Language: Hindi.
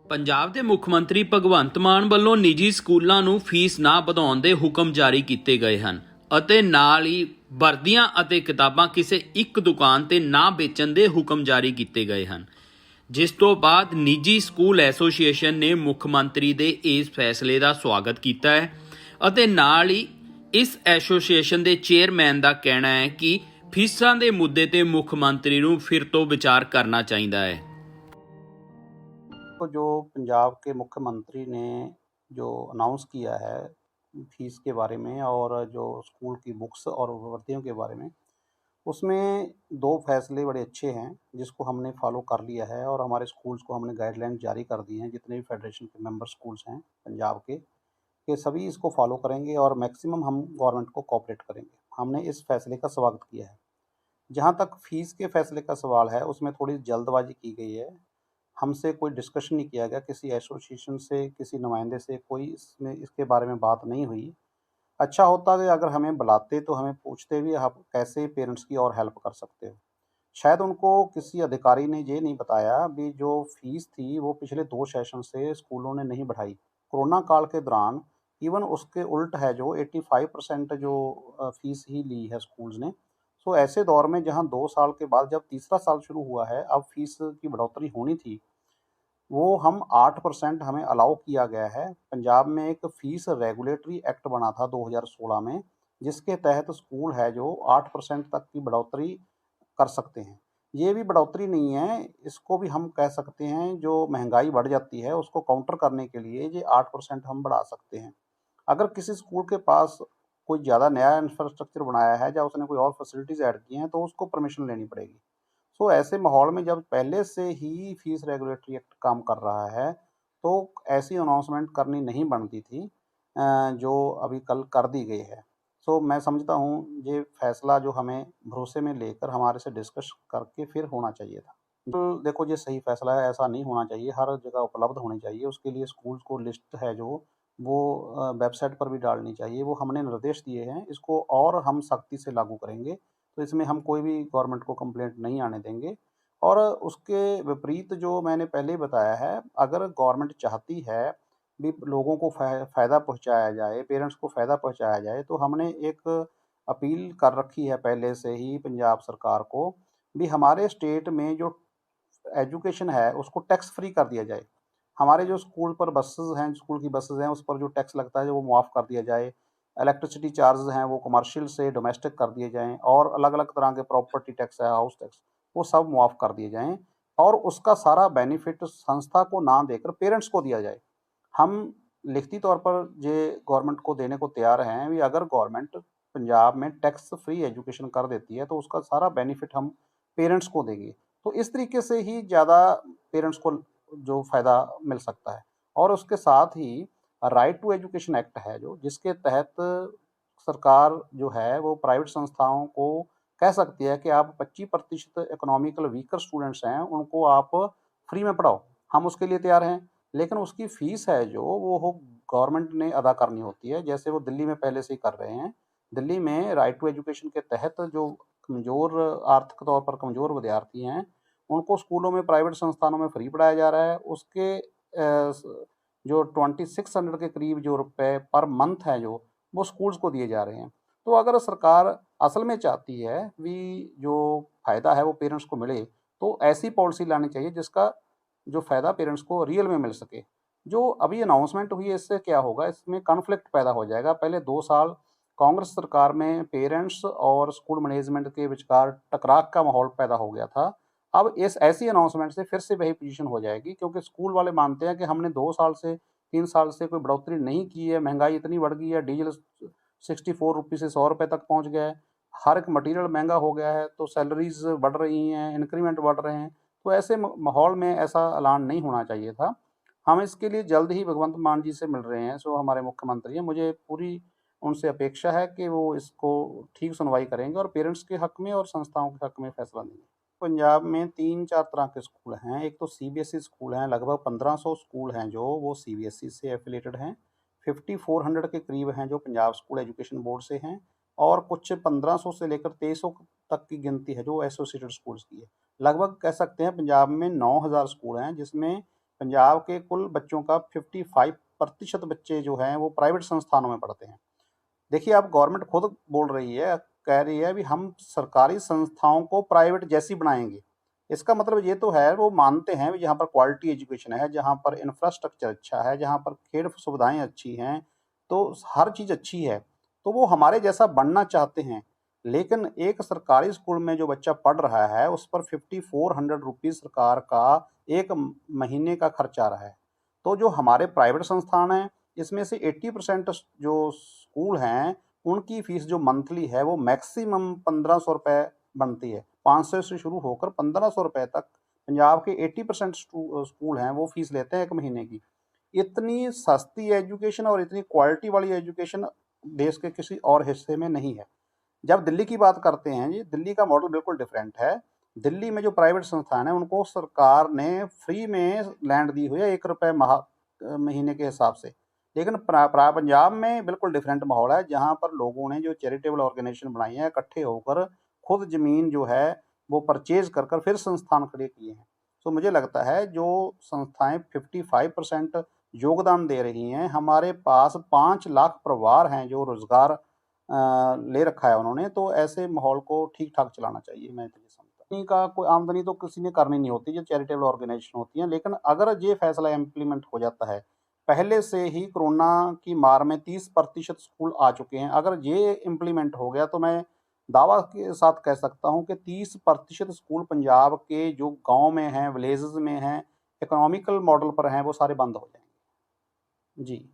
ਪੰਜਾਬ ਦੇ ਮੁੱਖ ਮੰਤਰੀ ਭਗਵੰਤ ਮਾਨ ਵੱਲੋਂ ਨਿੱਜੀ ਸਕੂਲਾਂ ਨੂੰ ਫੀਸ ਨਾ ਵਧਾਉਣ ਦੇ ਹੁਕਮ ਜਾਰੀ ਕੀਤੇ ਗਏ ਹਨ ਅਤੇ ਨਾਲ ਹੀ ਵਰਦੀਆਂ ਅਤੇ ਕਿਤਾਬਾਂ ਕਿਸੇ ਇੱਕ ਦੁਕਾਨ ਤੇ ਨਾ ਵੇਚਣ ਦੇ ਹੁਕਮ ਜਾਰੀ ਕੀਤੇ ਗਏ ਹਨ, ਜਿਸ ਤੋਂ ਬਾਅਦ ਨਿੱਜੀ ਸਕੂਲ ਐਸੋਸੀਏਸ਼ਨ ਨੇ ਮੁੱਖ ਮੰਤਰੀ ਦੇ ਇਸ ਫੈਸਲੇ ਦਾ ਸਵਾਗਤ ਕੀਤਾ ਹੈ ਅਤੇ ਨਾਲ ਹੀ ਇਸ ਐਸੋਸੀਏਸ਼ਨ ਦੇ ਚੇਅਰਮੈਨ ਦਾ ਕਹਿਣਾ ਹੈ ਕਿ ਫੀਸਾਂ ਦੇ ਮੁੱਦੇ ਤੇ ਮੁੱਖ ਮੰਤਰੀ ਨੂੰ ਫਿਰ ਤੋਂ ਵਿਚਾਰ करना चाहिए है। तो जो पंजाब के मुख्यमंत्री ने जो अनाउंस किया है फीस के बारे में और जो स्कूल की बुक्स और वर्दियों के बारे में, उसमें दो फैसले बड़े अच्छे हैं जिसको हमने फॉलो कर लिया है और हमारे स्कूल्स को हमने गाइडलाइन जारी कर दी हैं। जितने भी फेडरेशन के मेंबर स्कूल्स हैं पंजाब के सभी इसको फॉलो करेंगे और मैक्सिमम हम गवर्नमेंट को कोऑपरेट करेंगे। हमने इस फैसले का स्वागत किया है। जहाँ तक फ़ीस के फैसले का सवाल है, उसमें थोड़ी जल्दबाजी की गई है। हमसे कोई डिस्कशन नहीं किया गया, किसी एसोसिएशन से, किसी नुमाइंदे से कोई इसमें इसके बारे में बात नहीं हुई। अच्छा होता कि अगर हमें बुलाते तो हमें पूछते भी आप कैसे पेरेंट्स की और हेल्प कर सकते हो। शायद उनको किसी अधिकारी ने ये नहीं बताया भी जो फ़ीस थी वो पिछले 2 सेशन से स्कूलों ने नहीं बढ़ाई। कोरोना काल के दौरान इवन उसके उल्ट है जो 85% जो फ़ीस ही ली है स्कूल्स ने। सो ऐसे दौर में जहाँ 2 साल के बाद जब तीसरा साल शुरू हुआ है, अब फ़ीस की बढ़ोतरी होनी थी, वो हम 8% हमें अलाउ किया गया है। पंजाब में एक फ़ीस रेगुलेटरी एक्ट बना था 2016 में, जिसके तहत स्कूल है जो 8% तक की बढ़ोतरी कर सकते हैं। ये भी बढ़ोतरी नहीं है, इसको भी हम कह सकते हैं जो महंगाई बढ़ जाती है उसको काउंटर करने के लिए ये 8% हम बढ़ा सकते हैं। अगर किसी स्कूल के पास कोई ज़्यादा नया इंफ्रास्ट्रक्चर बनाया है या उसने कोई और फैसिलिटीज़ ऐड की हैं तो उसको परमिशन लेनी पड़ेगी। सो ऐसे माहौल में जब पहले से ही फीस रेगुलेटरी एक्ट काम कर रहा है तो ऐसी अनाउंसमेंट करनी नहीं बनती थी, जो अभी कल कर दी गई है। सो मैं समझता हूँ ये फैसला जो हमें भरोसे में लेकर हमारे से डिस्कस करके फिर होना चाहिए था। तो देखो ये सही फैसला है, ऐसा नहीं होना चाहिए, हर जगह उपलब्ध होनी चाहिए। उसके लिए स्कूल्स को लिस्ट है जो वो वेबसाइट पर भी डालनी चाहिए। वो हमने निर्देश दिए हैं, इसको और हम सख्ती से लागू करेंगे। तो इसमें हम कोई भी गवर्नमेंट को कंप्लेंट नहीं आने देंगे। और उसके विपरीत जो मैंने पहले ही बताया है, अगर गवर्नमेंट चाहती है भी लोगों को फ़ायदा पहुँचाया जाए, पेरेंट्स को फ़ायदा पहुँचाया जाए, तो हमने एक अपील कर रखी है पहले से ही पंजाब सरकार को भी हमारे स्टेट में जो एजुकेशन है उसको टैक्स फ्री कर दिया जाए। हमारे जो स्कूल पर बसेज़ हैं, स्कूल की बसेज़ हैं, उस पर जो टैक्स लगता है वो माफ़ कर दिया जाए। इलेक्ट्रिसिटी चार्जेज़ हैं वो कमर्शियल से डोमेस्टिक कर दिए जाएँ और अलग-अलग तरह के प्रॉपर्टी टैक्स है, हाउस टैक्स, वो सब माफ़ कर दिए जाएँ और उसका सारा बेनिफिट संस्था को ना देकर पेरेंट्स को दिया जाए। हम लिखती तौर पर ये गवर्नमेंट को देने को तैयार हैं भी अगर गवर्नमेंट पंजाब में टैक्स फ्री एजुकेशन कर देती है तो उसका सारा बेनिफिट हम पेरेंट्स को देंगे। तो इस तरीके से ही ज़्यादा पेरेंट्स को जो फ़ायदा मिल सकता है। और उसके साथ ही राइट टू एजुकेशन एक्ट है जो, जिसके तहत सरकार जो है वो प्राइवेट संस्थाओं को कह सकती है कि आप 25% इकोनॉमिकल वीकर स्टूडेंट्स हैं उनको आप फ्री में पढ़ाओ। हम उसके लिए तैयार हैं, लेकिन उसकी फ़ीस है जो वो गवर्नमेंट ने अदा करनी होती है, जैसे वो दिल्ली में पहले से ही कर रहे हैं। दिल्ली में राइट टू एजुकेशन के तहत जो कमज़ोर आर्थिक तौर पर कमज़ोर विद्यार्थी हैं, उनको स्कूलों में प्राइवेट संस्थानों में फ्री पढ़ाया जा रहा है। उसके जो 2600 के करीब जो रुपए पर मंथ हैं जो, वो स्कूल्स को दिए जा रहे हैं। तो अगर सरकार असल में चाहती है भी जो फ़ायदा है वो पेरेंट्स को मिले, तो ऐसी पॉलिसी लानी चाहिए जिसका जो फ़ायदा पेरेंट्स को रियल में मिल सके। जो अभी अनाउंसमेंट हुई है इससे क्या होगा, इसमें कॉन्फ्लिक्ट पैदा हो जाएगा। पहले 2 साल कांग्रेस सरकार में पेरेंट्स और स्कूल मैनेजमेंट के विचकार टकराव का माहौल पैदा हो गया था। अब इस ऐसी अनाउंसमेंट से फिर से वही पोजीशन हो जाएगी, क्योंकि स्कूल वाले मानते हैं कि हमने 2 साल से 3 साल से कोई बढ़ोतरी नहीं की है, महंगाई इतनी बढ़ गई है, डीजल 64 रुपये से 100 रुपये तक पहुंच गया है, हर एक मटेरियल महंगा हो गया है, तो सैलरीज बढ़ रही हैं, इंक्रीमेंट बढ़ रहे हैं। तो ऐसे माहौल में ऐसा ऐलान नहीं होना चाहिए था। हम इसके लिए जल्द ही भगवंत मान जी से मिल रहे हैं, सो हमारे मुख्यमंत्री हैं। मुझे पूरी उनसे अपेक्षा है कि वो इसको ठीक सुनवाई करेंगे और पेरेंट्स के हक में और संस्थाओं के हक में फैसला लेंगे। पंजाब में 3-4 तरह के स्कूल हैं। एक तो सीबीएसई स्कूल हैं, लगभग 1500 स्कूल हैं जो वो सीबीएसई से एफिलिएटेड हैं। 5400 के करीब हैं जो पंजाब स्कूल एजुकेशन बोर्ड से हैं और कुछ 1500 से लेकर 2300 तक की गिनती है जो एसोसिएटेड स्कूल्स की है। लगभग कह सकते हैं पंजाब में 9000 स्कूल हैं, जिसमें पंजाब के कुल बच्चों का 55% बच्चे जो हैं वो प्राइवेट संस्थानों में पढ़ते हैं। देखिए, अब गवर्नमेंट खुद बोल रही है, कह रही है भी हम सरकारी संस्थाओं को प्राइवेट जैसी बनाएँगे। इसका मतलब ये तो है, वो मानते हैं भी जहाँ पर क्वालिटी एजुकेशन है, जहाँ पर इंफ्रास्ट्रक्चर अच्छा है, जहाँ पर खेल सुविधाएँ अच्छी हैं, तो हर चीज़ अच्छी है, तो वो हमारे जैसा बनना चाहते हैं। लेकिन एक सरकारी स्कूल में जो बच्चा पढ़ रहा है, उस पर 5400 रुपीज़ सरकार का 1 महीने का खर्च आ रहा है। तो जो हमारे प्राइवेट संस्थान हैं, इसमें से 80% जो स्कूल हैं, उनकी फ़ीस जो मंथली है वो मैक्सिमम ₹1500 बनती है। 500 से शुरू होकर ₹1500 तक पंजाब के 80% स्कूल हैं वो फ़ीस लेते हैं 1 महीने की। इतनी सस्ती एजुकेशन और इतनी क्वालिटी वाली एजुकेशन देश के किसी और हिस्से में नहीं है। जब दिल्ली की बात करते हैं जी, दिल्ली का मॉडल बिल्कुल डिफरेंट है। दिल्ली में जो प्राइवेट संस्थान है, उनको सरकार ने फ्री में लैंड दी हुई है ₹1 महीने के हिसाब से। लेकिन पंजाब में बिल्कुल डिफरेंट माहौल है, जहाँ पर लोगों ने जो चैरिटेबल ऑर्गेनाइजेशन बनाई है, इकट्ठे होकर खुद ज़मीन जो है वो परचेज़ कर कर फिर संस्थान खड़े किए हैं। तो मुझे लगता है जो संस्थाएँ 55% योगदान दे रही हैं, हमारे पास 5 लाख परिवार हैं जो रोज़गार ले रखा है उन्होंने, तो ऐसे माहौल को ठीक-ठाक चलाना चाहिए, मैं तो ये समझता हूँ। का कोई आमदनी तो किसी ने करनी नहीं होती, जो चैरिटेबल ऑर्गेनाइज़ेशन होती हैं, लेकिन अगर ये फैसला इम्प्लीमेंट हो जाता है, पहले से ही कोरोना की मार में 30% स्कूल आ चुके हैं, अगर ये इम्प्लीमेंट हो गया तो मैं दावा के साथ कह सकता हूँ कि 30% स्कूल पंजाब के जो गाँव में हैं, विलेजेज़ में हैं, इकोनॉमिकल मॉडल पर हैं, वो सारे बंद हो जाएँगे। जी।